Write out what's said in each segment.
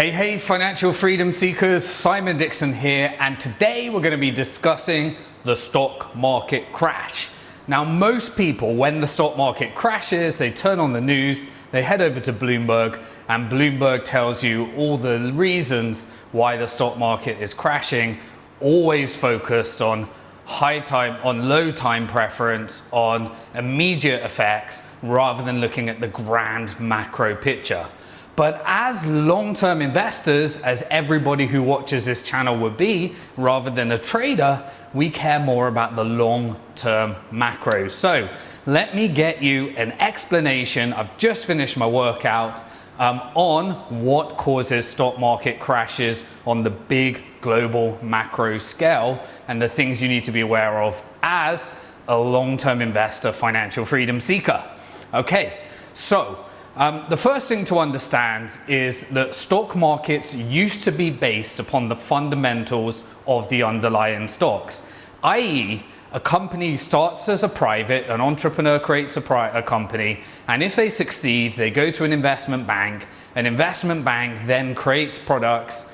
Hey, financial freedom seekers, Simon Dixon here, and today we're going to be discussing the stock market crash. Now, most people, when the stock market crashes, they turn on the news, they head over to Bloomberg, and Bloomberg tells you all the reasons why the stock market is crashing, always focused on low time preference, on immediate effects, rather than looking at the grand macro picture. But as long-term investors, as everybody who watches this channel would be, rather than a trader, we care more about the long-term macro. So let me get you an explanation. I've just finished my workout on what causes stock market crashes on the big global macro scale and the things you need to be aware of as a long-term investor, financial freedom seeker. Okay, so the first thing to understand is that stock markets used to be based upon the fundamentals of the underlying stocks, i.e., a company starts as a private, an entrepreneur creates a company, and if they succeed, they go to an investment bank then creates products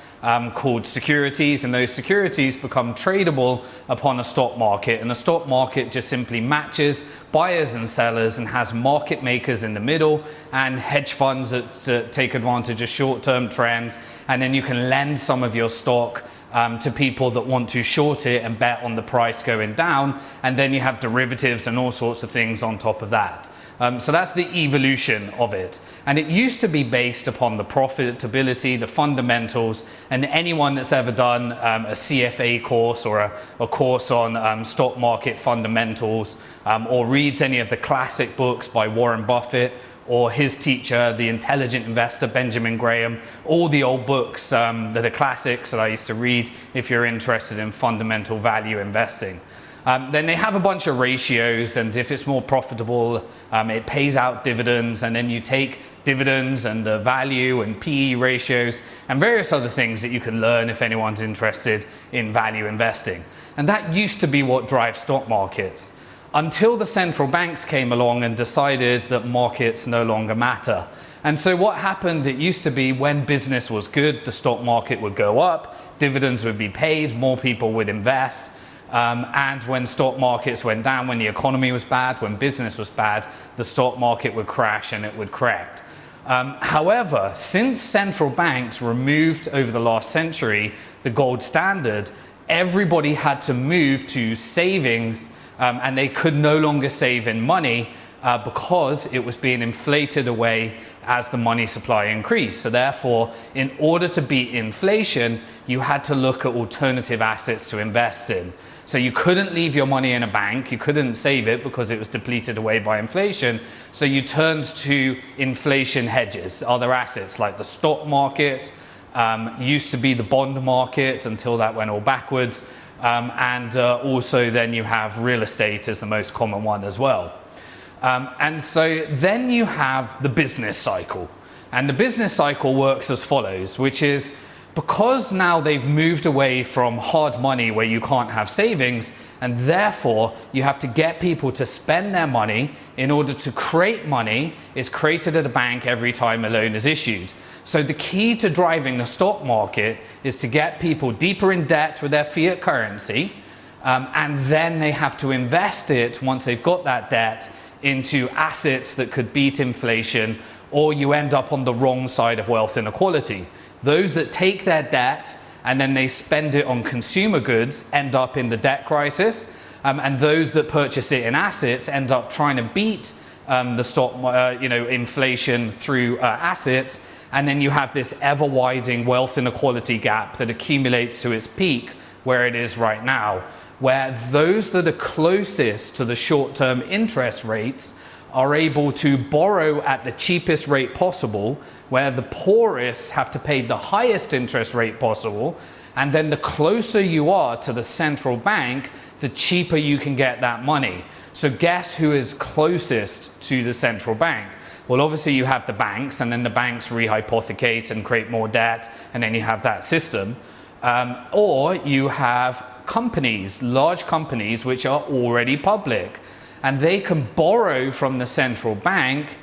called securities, and those securities become tradable upon a stock market, and the stock market just simply matches buyers and sellers and has market makers in the middle and hedge funds that take advantage of short-term trends, and then you can lend some of your stock to people that want to short it and bet on the price going down, and then you have derivatives and all sorts of things on top of that. So that's the evolution of it. And it used to be based upon the profitability, the fundamentals, and anyone that's ever done a CFA course or a course on stock market fundamentals or reads any of the classic books by Warren Buffett or his teacher, the intelligent investor, Benjamin Graham, all the old books that are classics that I used to read if you're interested in fundamental value investing. Then they have a bunch of ratios, and if it's more profitable, it pays out dividends, and then you take dividends and the value and PE ratios and various other things that you can learn if anyone's interested in value investing. And that used to be what drives stock markets, until the central banks came along and decided that markets no longer matter. And so what happened, it used to be when business was good, the stock market would go up, dividends would be paid, more people would invest. And when stock markets went down, when the economy was bad, when business was bad, the stock market would crash and it would correct. However, since central banks removed over the last century the gold standard, everybody had to move to savings, and they could no longer save in money because it was being inflated away as the money supply increased. So therefore, in order to beat inflation, you had to look at alternative assets to invest in. So you couldn't leave your money in a bank, you couldn't save it because it was depleted away by inflation. So you turned to inflation hedges, other assets like the stock market, used to be the bond market until that went all backwards. And also then you have real estate as the most common one as well. And so then you have the business cycle. And the business cycle works as follows, which is because now they've moved away from hard money where you can't have savings, and therefore you have to get people to spend their money in order to create money is created at a bank every time a loan is issued. So the key to driving the stock market is to get people deeper in debt with their fiat currency, and then they have to invest it once they've got that debt into assets that could beat inflation, or you end up on the wrong side of wealth inequality. Those that take their debt and then they spend it on consumer goods end up in the debt crisis, and those that purchase it in assets end up trying to beat the stock, inflation through assets, and then you have this ever-widening wealth inequality gap that accumulates to its peak where it is right now, where those that are closest to the short-term interest rates are able to borrow at the cheapest rate possible, where the poorest have to pay the highest interest rate possible, and then the closer you are to the central bank, the cheaper you can get that money. So guess who is closest to the central bank? Well, obviously you have the banks, and then the banks rehypothecate and create more debt, and then you have that system. Or you have companies, large companies, which are already public, and they can borrow from the central bank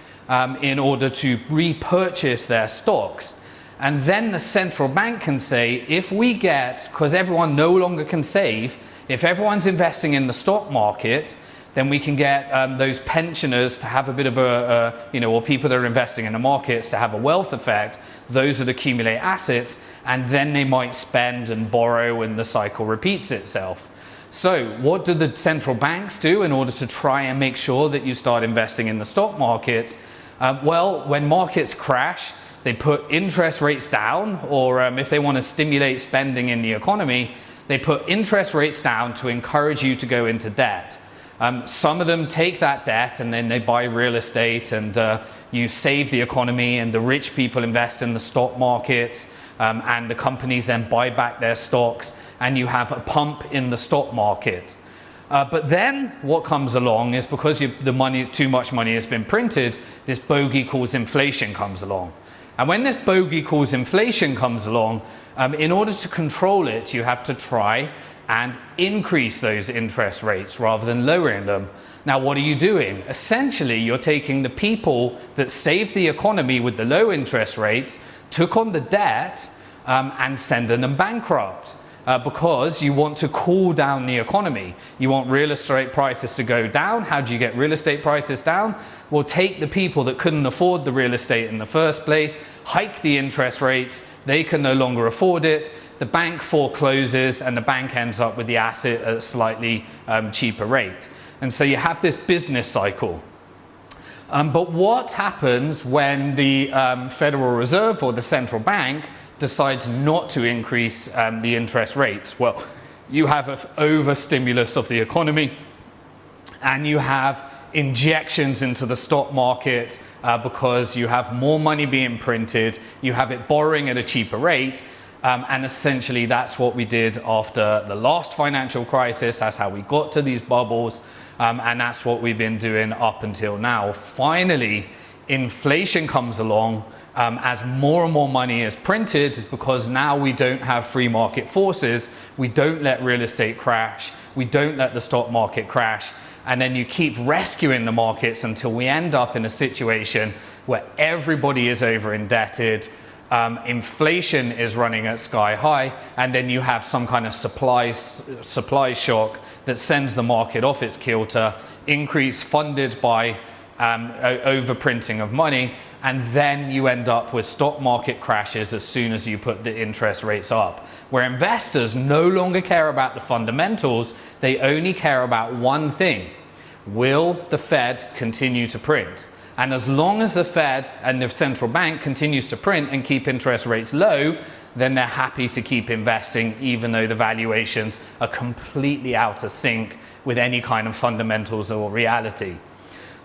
in order to repurchase their stocks. And then the central bank can say, if we get, because everyone no longer can save, if everyone's investing in the stock market, then we can get those pensioners to have a bit of or people that are investing in the markets to have a wealth effect, those that accumulate assets, and then they might spend and borrow and the cycle repeats itself. So what do the central banks do in order to try and make sure that you start investing in the stock markets? Well, when markets crash, they put interest rates down, or if they want to stimulate spending in the economy, they put interest rates down to encourage you to go into debt. Some of them take that debt and then they buy real estate, and you save the economy, and the rich people invest in the stock markets, and the companies then buy back their stocks, and you have a pump in the stock market. But then what comes along is, because too much money has been printed, this bogey called inflation comes along. And when this bogey called inflation comes along, in order to control it, you have to try and increase those interest rates rather than lowering them. Now, what are you doing? Essentially, you're taking the people that saved the economy with the low interest rates, took on the debt, and sending them bankrupt. Because you want to cool down the economy. You want real estate prices to go down. How do you get real estate prices down? Well, take the people that couldn't afford the real estate in the first place, hike the interest rates, they can no longer afford it, the bank forecloses, and the bank ends up with the asset at a slightly cheaper rate. And so you have this business cycle. But what happens when the Federal Reserve or the central bank decides not to increase the interest rates? Well, you have an over-stimulus of the economy, and you have injections into the stock market because you have more money being printed, you have it borrowing at a cheaper rate, and essentially that's what we did after the last financial crisis. That's how we got to these bubbles, and that's what we've been doing up until now. Finally, inflation comes along as more and more money is printed, because now we don't have free market forces. We don't let real estate crash. We don't let the stock market crash. And then you keep rescuing the markets until we end up in a situation where everybody is over indebted. Inflation is running at sky high, and then you have some kind of supply shock that sends the market off its kilter, increase funded by overprinting of money, and then you end up with stock market crashes as soon as you put the interest rates up, where investors no longer care about the fundamentals. They only care about one thing: will the Fed continue to print? And as long as the Fed and the central bank continues to print and keep interest rates low, then they're happy to keep investing, even though the valuations are completely out of sync with any kind of fundamentals or reality.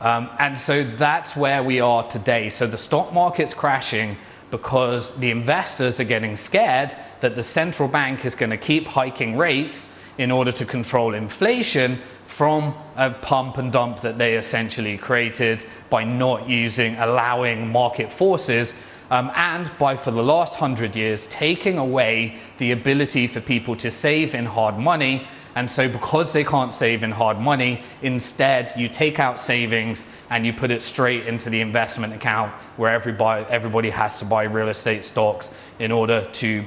And so that's where we are today. So the stock market's crashing because the investors are getting scared that the central bank is going to keep hiking rates in order to control inflation from a pump and dump that they essentially created by not allowing market forces, and by, for the last 100 years, taking away the ability for people to save in hard money. And so because they can't save in hard money, instead you take out savings and you put it straight into the investment account, where everybody has to buy real estate stocks in order to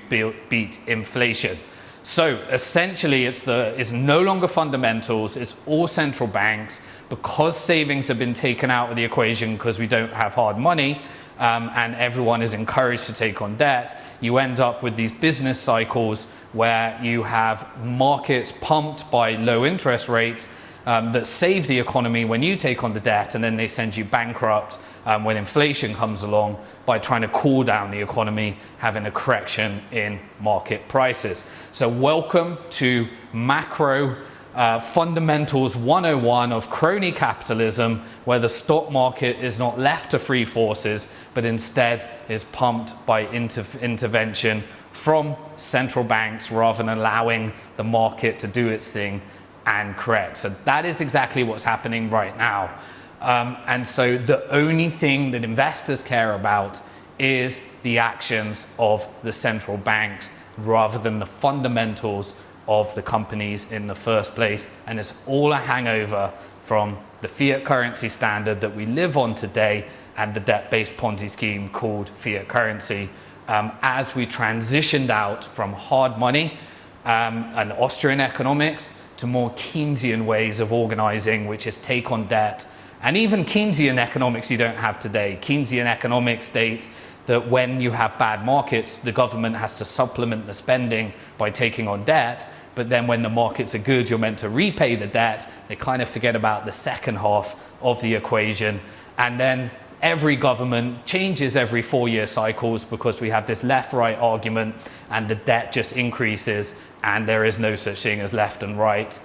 beat inflation. So essentially it's no longer fundamentals, it's all central banks. Because savings have been taken out of the equation because we don't have hard money, and everyone is encouraged to take on debt, you end up with these business cycles where you have markets pumped by low interest rates that save the economy when you take on the debt, and then they send you bankrupt when inflation comes along by trying to cool down the economy, having a correction in market prices. So welcome to Macro Fundamentals 101 of crony capitalism, where the stock market is not left to free forces, but instead is pumped by intervention from central banks rather than allowing the market to do its thing and correct. So that is exactly what's happening right now. And so the only thing that investors care about is the actions of the central banks rather than the fundamentals of the companies in the first place. And it's all a hangover from the fiat currency standard that we live on today and the debt-based Ponzi scheme called fiat currency. as we transitioned out from hard money and Austrian economics to more Keynesian ways of organizing, which is take on debt. And even Keynesian economics you don't have today. Keynesian economics states that when you have bad markets, the government has to supplement the spending by taking on debt. But then when the markets are good, you're meant to repay the debt. They kind of forget about the second half of the equation. And then every government changes every 4-year cycles because we have this left-right argument and the debt just increases and there is no such thing as left and right.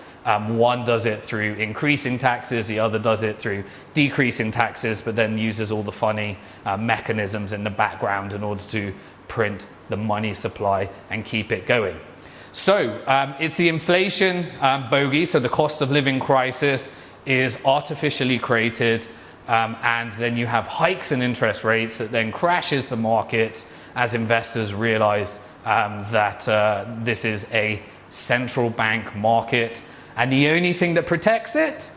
One does it through increasing taxes, the other does it through decreasing taxes, but then uses all the funny mechanisms in the background in order to print the money supply and keep it going. So it's the inflation bogey, so the cost of living crisis is artificially created, and then you have hikes in interest rates that then crashes the markets as investors realize that this is a central bank market. And the only thing that protects it?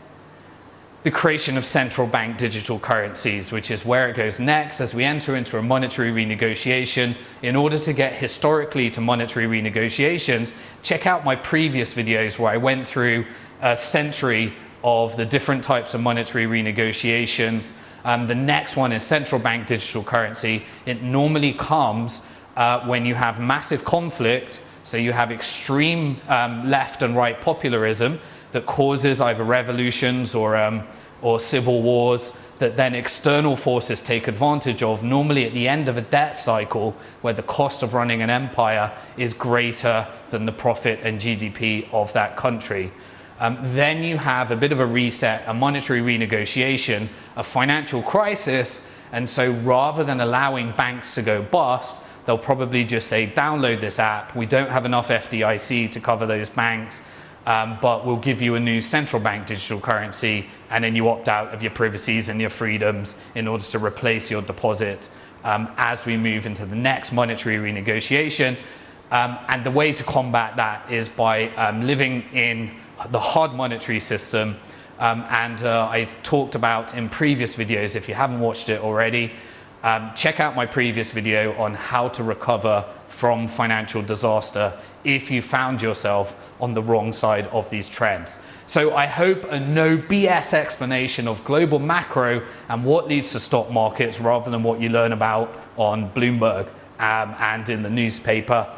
The creation of central bank digital currencies, which is where it goes next as we enter into a monetary renegotiation. In order to get historically to monetary renegotiations, check out my previous videos where I went through a century of the different types of monetary renegotiations. The next one is central bank digital currency. It normally comes when you have massive conflict. So you have extreme left and right populism that causes either revolutions or civil wars that then external forces take advantage of, normally at the end of a debt cycle where the cost of running an empire is greater than the profit and GDP of that country. Then you have a bit of a reset, a monetary renegotiation, a financial crisis, and so rather than allowing banks to go bust, they'll probably just say, download this app. We don't have enough FDIC to cover those banks, but we'll give you a new central bank digital currency, and then you opt out of your privacies and your freedoms in order to replace your deposit as we move into the next monetary renegotiation. And the way to combat that is by living in the hard monetary system. I talked about in previous videos, if you haven't watched it already, check out my previous video on how to recover from financial disaster if you found yourself on the wrong side of these trends. So I hope a no BS explanation of global macro and what leads to stock markets rather than what you learn about on Bloomberg and in the newspaper.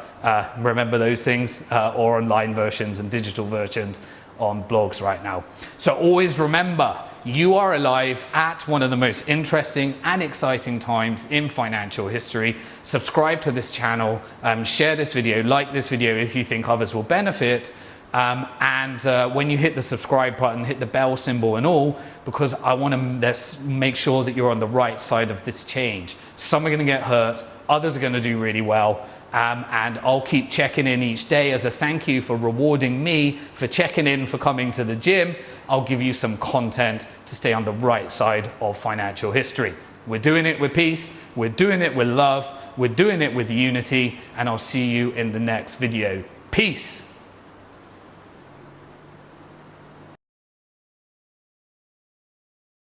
Remember those things, or online versions and digital versions on blogs right now. So always remember, you are alive at one of the most interesting and exciting times in financial history. Subscribe to this channel, share this video, like this video if you think others will benefit. When you hit the subscribe button, hit the bell symbol and all, because I want to make sure that you're on the right side of this change. Some are going to get hurt, others are going to do really well. And I'll keep checking in each day as a thank you for rewarding me for checking in, for coming to the gym. I'll give you some content to stay on the right side of financial history. We're doing it with peace, we're doing it with love, we're doing it with unity, and I'll see you in the next video. Peace.